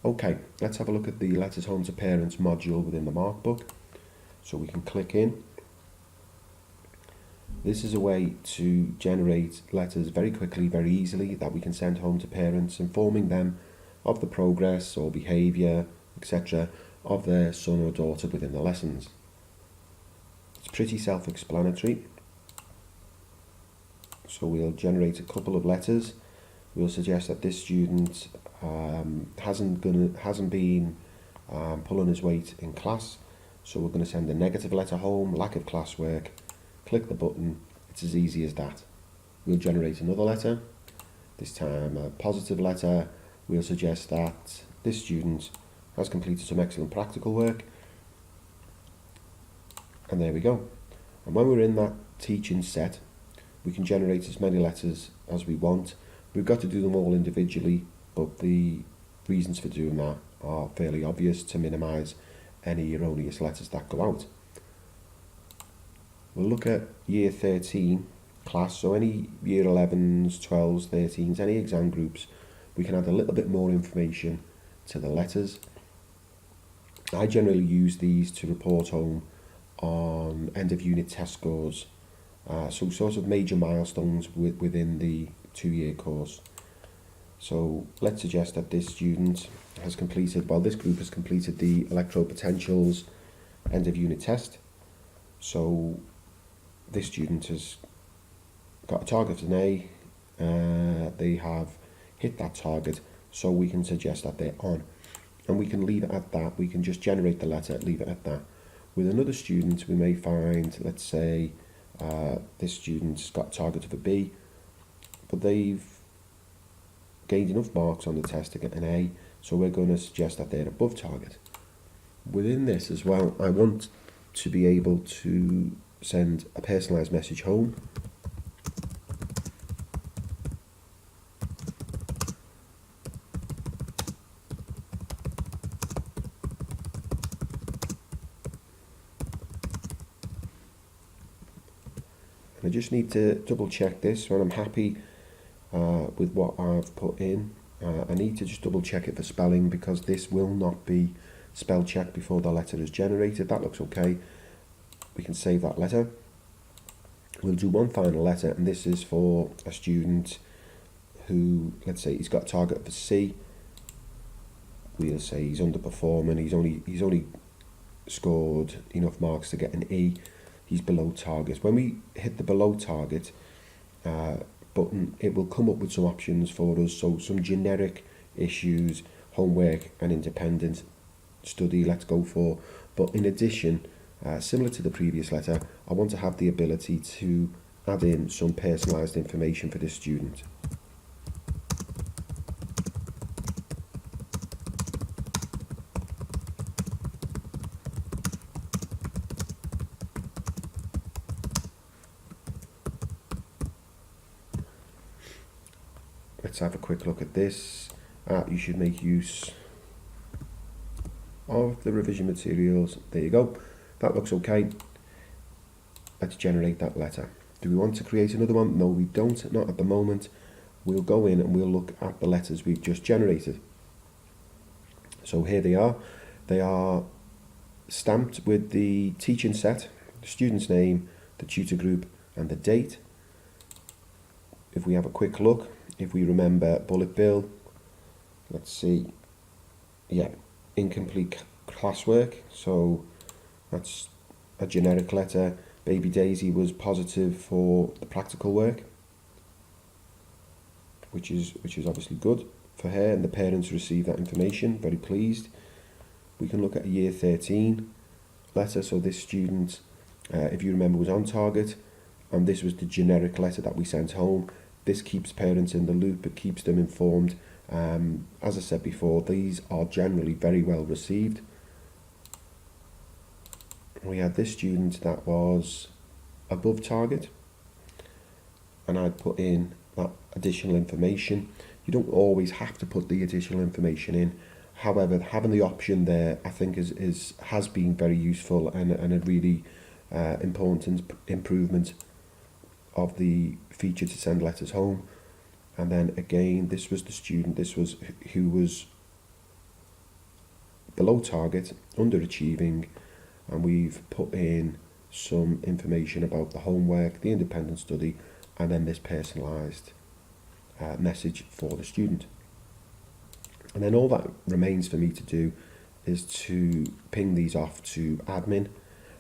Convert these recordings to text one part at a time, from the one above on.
Okay, let's have a look at the Letters Home to Parents module within the Markbook. So we can click in. This is a way to generate letters very quickly, very easily, that we can send home to parents, informing them of the progress or behaviour, etc., of their son or daughter within the lessons. It's pretty self-explanatory. So we'll generate a couple of letters. We'll suggest that this student hasn't been pulling his weight in class, so we're going to send a negative letter home, lack of classwork. Click the button. It's as easy as that. We'll generate another letter, this time a positive letter. We'll suggest that this student has completed some excellent practical work, and there we go. And when we're in that teaching set, we can generate as many letters as we want. We've got to do them all individually, but the reasons for doing that are fairly obvious to minimise any erroneous letters that go out. We'll look at Year 13 class, so any Year 11s, 12s, 13s, any exam groups, we can add a little bit more information to the letters. I generally use these to report home on end of unit test scores, so sort of major milestones within the 2-year course. So let's suggest that this student has completed, well, this group has completed the electropotentials end of unit test. So this student has got a target of an A, they have hit that target, so we can suggest that they're on. And we can leave it at that. We can just generate the letter, leave it at that. With another student, we may find, let's say, this student's got a target of a B, but they've gained enough marks on the test to get an A, so we're going to suggest that they're above target. Within this as well, I want to be able to send a personalised message home. I just need to double check this when I'm happy with what I've put in. I need to just double check it for spelling, because this will not be spell checked before the letter is generated. That looks okay. We can save that letter. We'll do one final letter, and this is for a student who, let's say he's got a target of a C. We'll say he's underperforming, he's only scored enough marks to get an E. He's below target. When we hit the below target button, it will come up with some options for us, so some generic issues, homework and independent study, let's go for. But in addition, similar to the previous letter, I want to have the ability to add in some personalised information for this student. Let's have a quick look at this. You should make use of the revision materials. There you go. That looks okay. Let's generate that letter. Do we want to create another one? No, we don't, not at the moment. We'll go in and we'll look at the letters we've just generated. So here they are. They are stamped with the teaching set, the student's name, the tutor group and the date. If we have a quick look, if we remember bullet bill, let's see, yeah, incomplete classwork, so that's a generic letter. Baby Daisy was positive for the practical work, which is obviously good for her, and the parents received that information, very pleased. We can look at a Year 13 letter, so this student, if you remember, was on target, and this was the generic letter that we sent home. This keeps parents in the loop, it keeps them informed. As I said before, these are generally very well received. We had this student that was above target, and I'd put in that additional information. You don't always have to put the additional information in. However, having the option there, I think, has been very useful and a really important improvement of the feature to send letters home. And then again, this was the student, this was who was below target, underachieving, and we've put in some information about the homework, the independent study, and then this personalised message for the student. And then all that remains for me to do is to ping these off to admin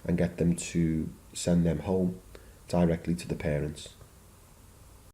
and get them to send them home directly to the parents.